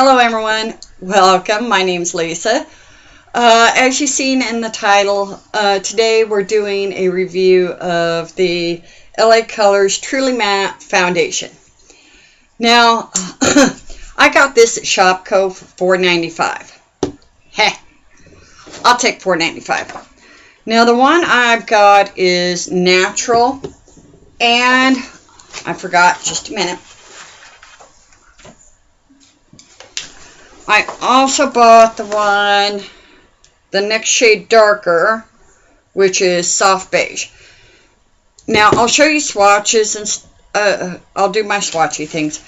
Hello everyone, welcome. My name's Lisa. As you've seen in the title, today we're doing a review of the LA Colors Truly Matte Foundation. Now, I got this at Shopko for $4.95. Heh, I'll take $4.95. Now the one I've got is natural, and I forgot just a minute. I also bought the next shade darker, which is soft beige. Now, I'll show you swatches, and I'll do my swatchy things.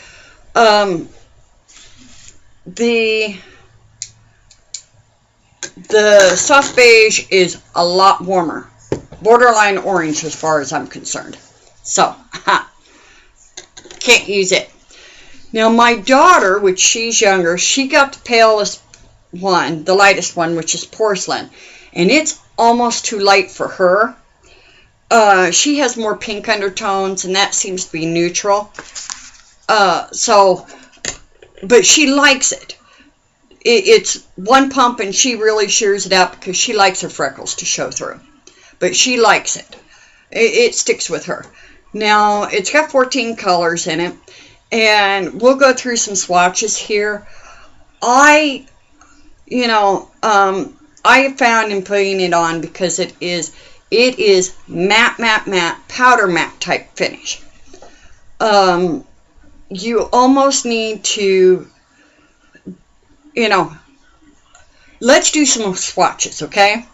The soft beige is a lot warmer. Borderline orange as far as I'm concerned. So, can't use it. Now, my daughter, which she's younger, she got the palest one, the lightest one, which is porcelain. And it's almost too light for her. She has more pink undertones, and that seems to be neutral. But she likes it. It's one pump, and she really shears it out because she likes her freckles to show through. But she likes it. It sticks with her. Now, it's got 14 colors in it. And we'll go through some swatches here. I found in putting it on because it is matte, powder matte type finish. You almost need to, let's do some swatches, okay?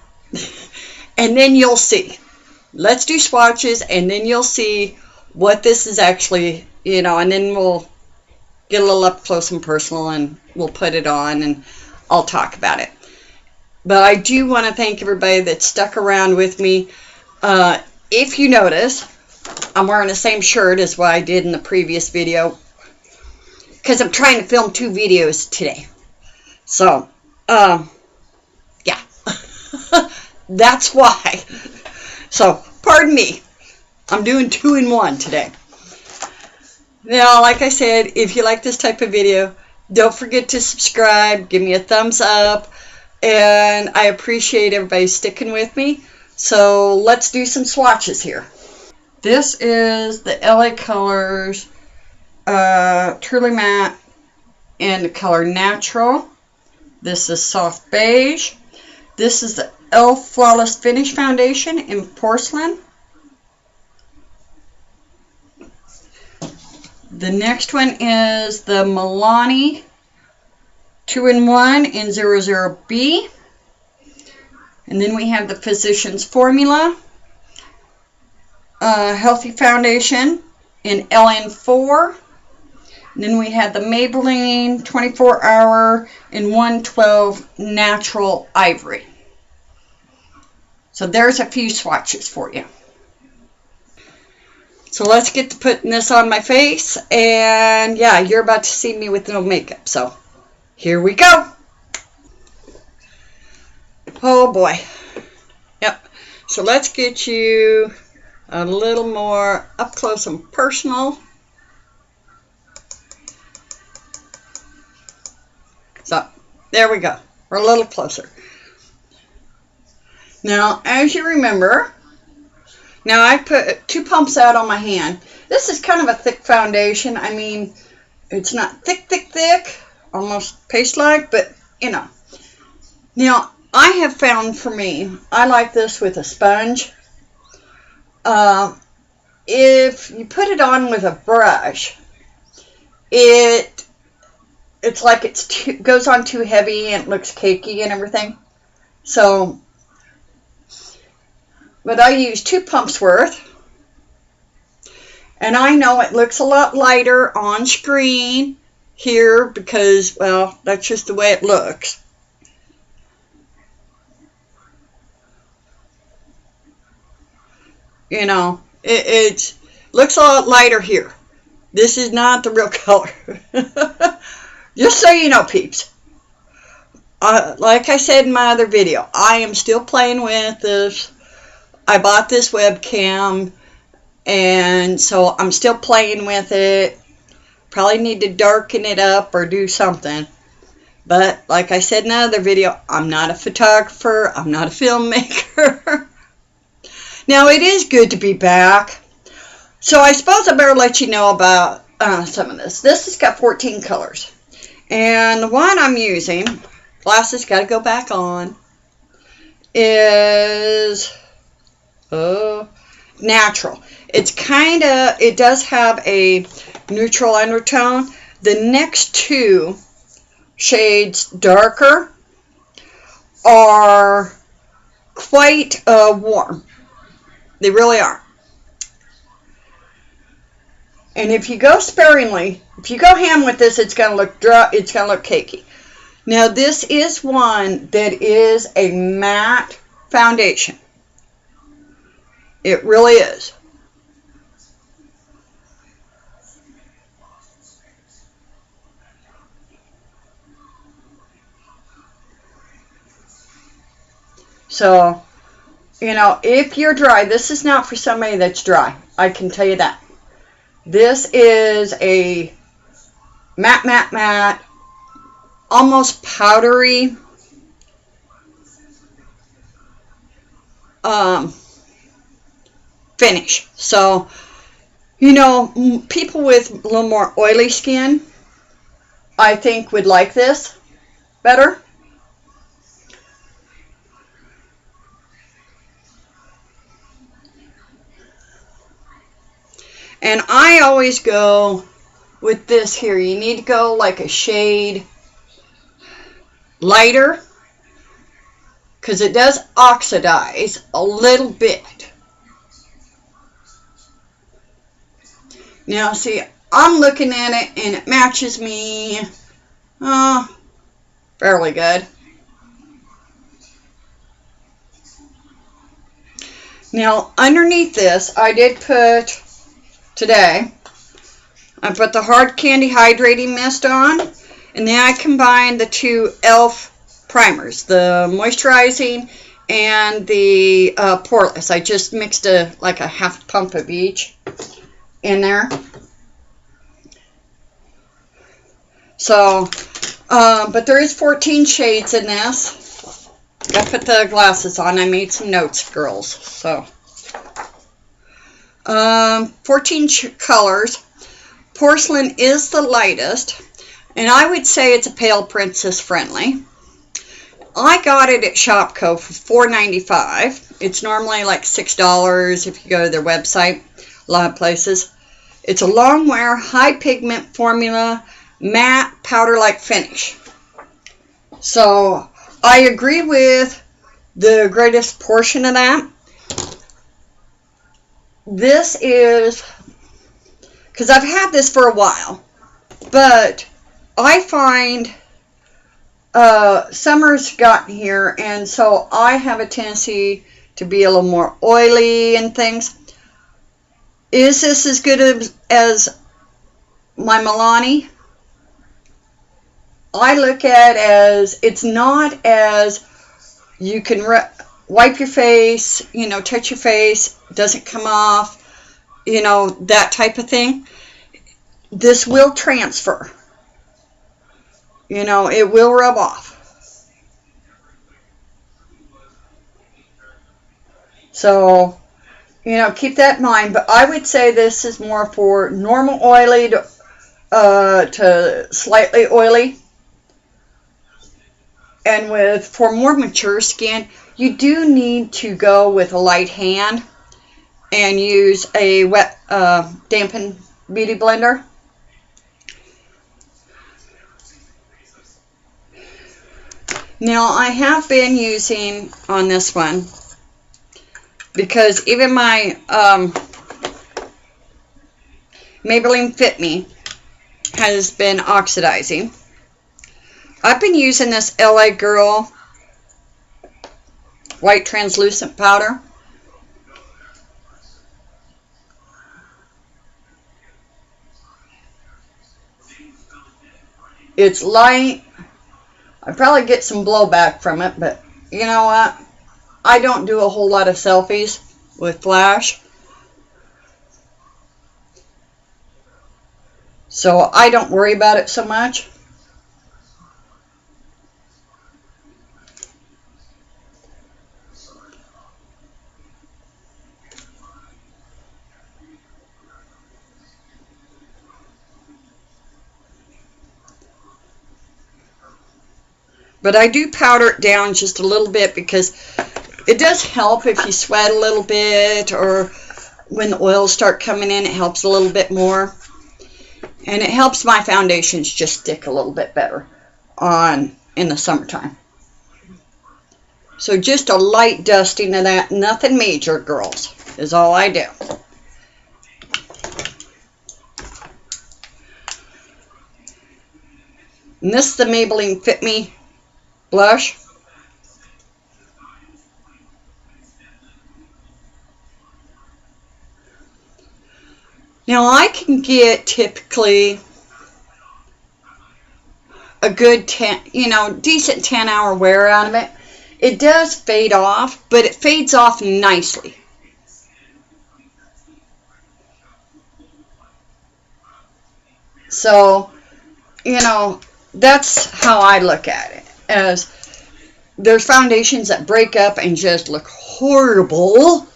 And then you'll see. Let's do swatches, and then you'll see what this is actually, and then we'll get a little up close and personal, and we'll put it on, and I'll talk about it. But I do want to thank everybody that stuck around with me. If you notice, I'm wearing the same shirt as what I did in the previous video, because I'm trying to film 2 videos today. So, yeah, that's why. So, pardon me. I'm doing 2 in 1 today. Now, like I said, if you like this type of video, don't forget to subscribe, give me a thumbs up, and I appreciate everybody sticking with me. So let's do some swatches here. This is the LA Colors Truly Matte in the color Natural. This is soft beige. This is the e.l.f. Flawless Finish Foundation in porcelain. The next one is the Milani 2-in-1 in 00B. And then we have the Physicians Formula Healthy Foundation in LN4. And then we have the Maybelline 24-hour in 112 Natural Ivory. So there's a few swatches for you. So let's get to putting this on my face, and yeah, you're about to see me with no makeup, so here we go. Oh boy. Yep. So let's get you a little more up close and personal. So there we go. We're a little closer. Now, as you remember, now I put 2 pumps out on my hand. This is kind of a thick foundation. I mean, it's not thick, almost paste-like, but Now, I have found for me, I like this with a sponge. If you put it on with a brush, it's like it goes on too heavy and it looks cakey and everything. So, but I use 2 pumps worth, and I know it looks a lot lighter on screen here because, well, that's just the way it looks. It looks a lot lighter here. This is not the real color. Just so you know, peeps. Like I said in my other video, I am still playing with this. I bought this webcam, and so I'm still playing with it. Probably need to darken it up or do something. But like I said in another video, I'm not a photographer. I'm not a filmmaker. Now, it is good to be back. So I suppose I better let you know about some of this. This has got 14 colors. And the one I'm using, glasses got to go back on, is natural. It's kind of, it does have a neutral undertone. The next two shades darker are quite warm. They really are. And if you go sparingly, if you go ham with this, it's going to look dry, it's going to look cakey. Now, this is one that is a matte foundation. It really is. So, you know, if you're dry, this is not for somebody that's dry. I can tell you that. This is a matte, almost powdery finish. So, you know, people with a little more oily skin, I think, would like this better. And I always go with this here. You need to go like a shade lighter, because it does oxidize a little bit. Now, see, I'm looking at it and it matches me fairly good. Now, underneath this, I did put, today, I put the Hard Candy Hydrating Mist on, and then I combined the two e.l.f. primers, the moisturizing and the poreless. I just mixed like a half pump of each in there. So, but there is 14 shades in this. I put the glasses on. I made some notes, girls. So, 14 colors. Porcelain is the lightest, and I would say it's a pale princess friendly. I got it at Shopko for $4.95. It's normally like $6 if you go to their website, a lot of places. It's a long wear, high pigment formula, matte powder-like finish. So I agree with the greatest portion of that. This is, because I've had this for a while, but I find summer's gotten here, and so I have a tendency to be a little more oily and things. Is this as good as my Milani? I look at it as, it's not as, you can wipe your face, you know, touch your face, doesn't come off, you know, that type of thing. This will transfer. You know, it will rub off. So, you know, keep that in mind. But I would say this is more for normal oily to slightly oily. And for more mature skin, you do need to go with a light hand and use a wet dampened beauty blender. Now, I have been using on this one, because even my Maybelline Fit Me has been oxidizing. I've been using this LA Girl white translucent powder. It's light. I probably get some blowback from it, but you know what? I don't do a whole lot of selfies with flash, so I don't worry about it so much. But I do powder it down just a little bit because it does help if you sweat a little bit, or when the oils start coming in, it helps a little bit more. And it helps my foundations just stick a little bit better on in the summertime. So just a light dusting of that, nothing major, girls, is all I do. And this is the Maybelline Fit Me blush. Now I can get typically a good 10, decent 10-hour wear out of it. It does fade off, but it fades off nicely. So, that's how I look at it. As there's foundations that break up and just look horrible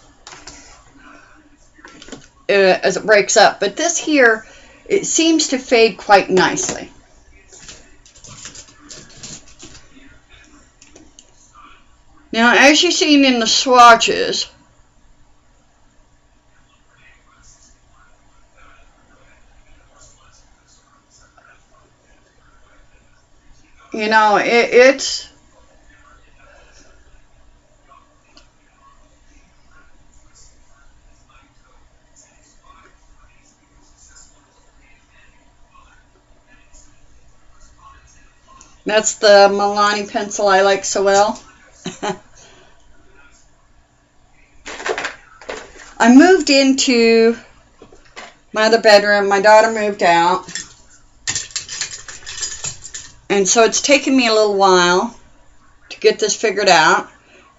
as it breaks up. But this here, it seems to fade quite nicely. Now, as you've seen in the swatches, it's that's the Milani pencil I like so well. I moved into my other bedroom. My daughter moved out. And so it's taken me a little while to get this figured out.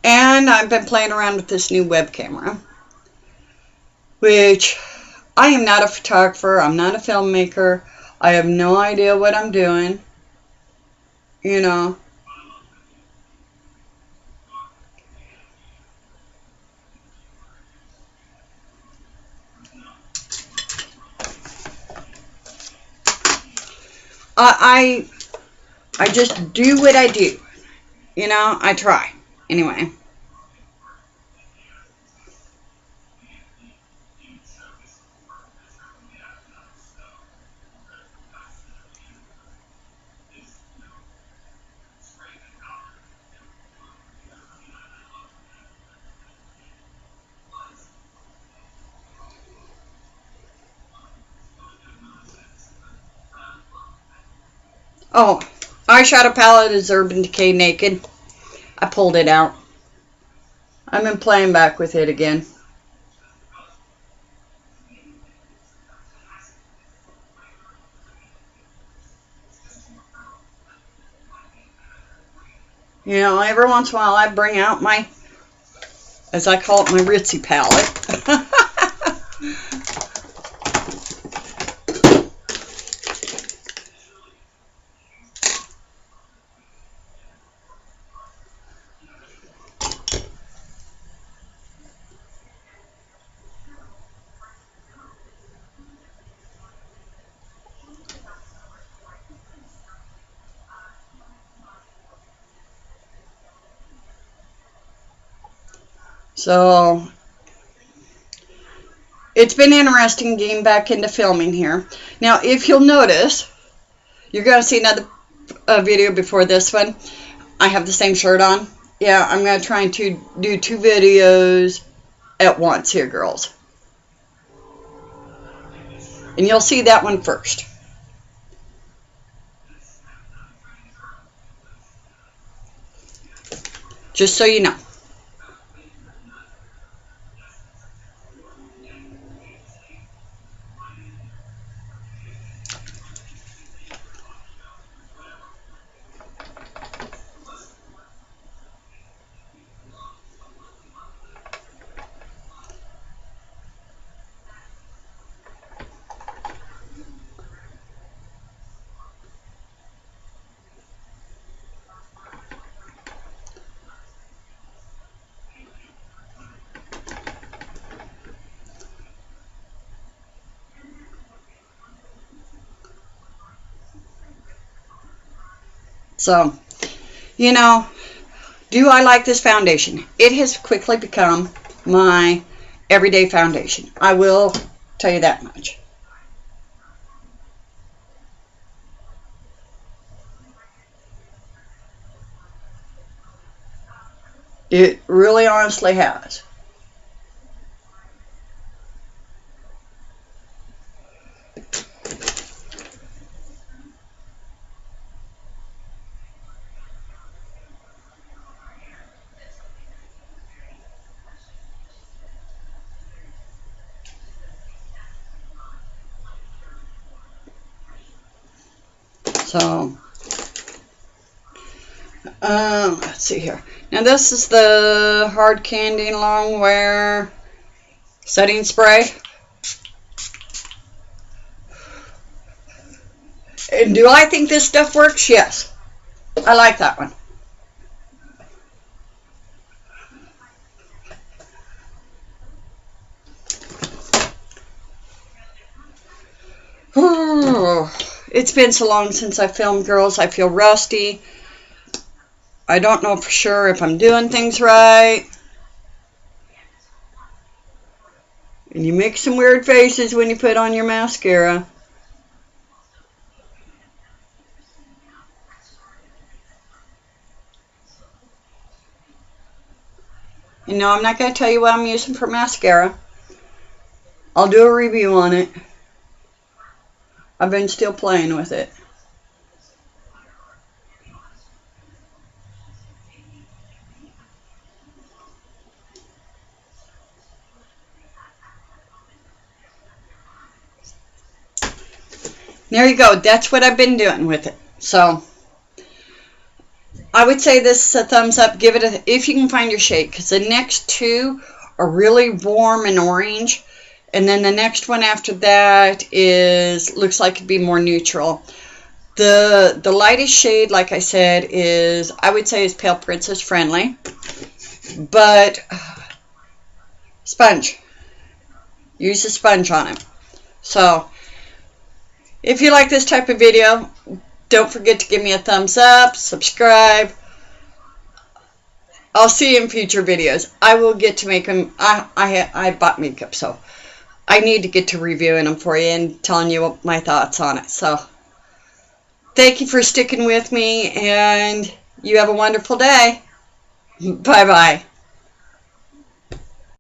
And I've been playing around with this new web camera, which I am not a photographer. I'm not a filmmaker. I have no idea what I'm doing. I just do what I do. I try. Anyway. Oh, eyeshadow palette is Urban Decay Naked. I pulled it out. I've been playing back with it again. Every once in a while I bring out my, as I call it, my ritzy palette. So, it's been interesting getting back into filming here. Now, if you'll notice, you're going to see another video before this one. I have the same shirt on. Yeah, I'm going to try and do 2 videos at once here, girls. And you'll see that one first. Just so you know. So, You know, do I like this foundation? It has quickly become my everyday foundation. I will tell you that much. It really honestly has. So, let's see here. Now this is the Hard Candy Long Wear Setting Spray. And do I think this stuff works? Yes. I like that one. It's been so long since I filmed, girls. I feel rusty. I don't know for sure if I'm doing things right. And you make some weird faces when you put on your mascara. You know, I'm not going to tell you what I'm using for mascara. I'll do a review on it. I've been still playing with it. There you go. That's what I've been doing with it. So, I would say this is a thumbs up. Give it a, if you can find your shade, because the next two are really warm and orange. And then the next one after that looks like it'd be more neutral. The lightest shade, like I said, I would say is Pale Princess Friendly. But sponge. Use a sponge on it. So, if you like this type of video, don't forget to give me a thumbs up, subscribe. I'll see you in future videos. I will get to make them. I bought makeup, so I need to get to reviewing them for you and telling you my thoughts on it. So, thank you for sticking with me, and you have a wonderful day. Bye-bye.